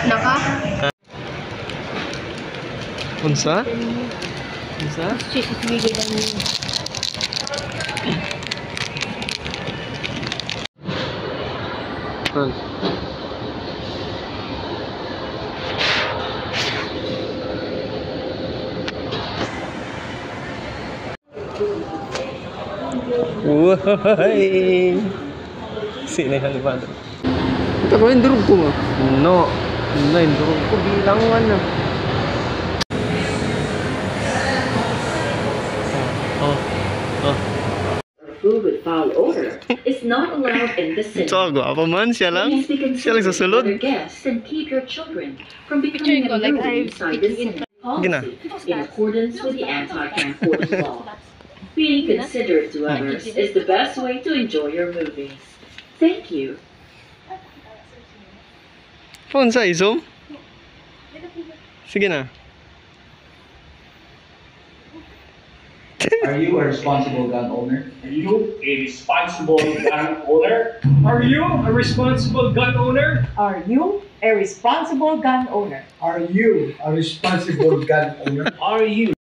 Naka? Unsa? Unsa? Shit, ibigay lang yun. Why? Sino yung halibado? Ito ko yung durog ko mo? No. No, yung durog ko bilangan na. Food with foul odor is not allowed in the cinema. Tsago, apa man siya lang? Siya lang sa sulod? Guests and keep your children from becoming a movie inside the cinema. Policy in accordance with the anti-camcorder law. Being considerate to others is the best way to enjoy your movies. Thank you. Phone sa isom? Sige na. Are you a responsible gun owner? Are you a responsible gun owner? Are you a responsible gun owner? Are you a responsible gun owner? Are you a responsible gun owner? Are you